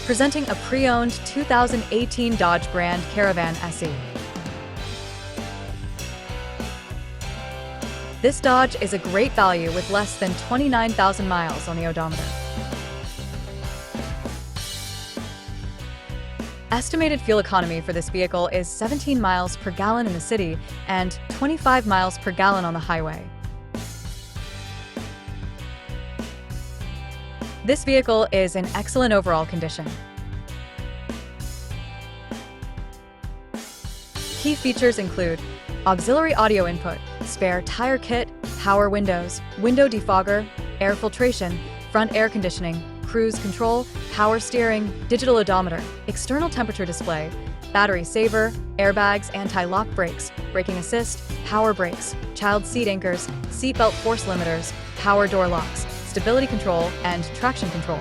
presenting a pre-owned 2018 Dodge Grand Caravan SE. This Dodge is a great value with less than 29,000 miles on the odometer. Estimated fuel economy for this vehicle is 17 miles per gallon in the city and 25 miles per gallon on the highway. This vehicle is in excellent overall condition. Key features include auxiliary audio input, spare tire kit, power windows, window defogger, air filtration, front air conditioning, cruise control, power steering, digital odometer, external temperature display, battery saver, airbags, anti-lock brakes, braking assist, power brakes, child seat anchors, seatbelt force limiters, power door locks, stability control, and traction control.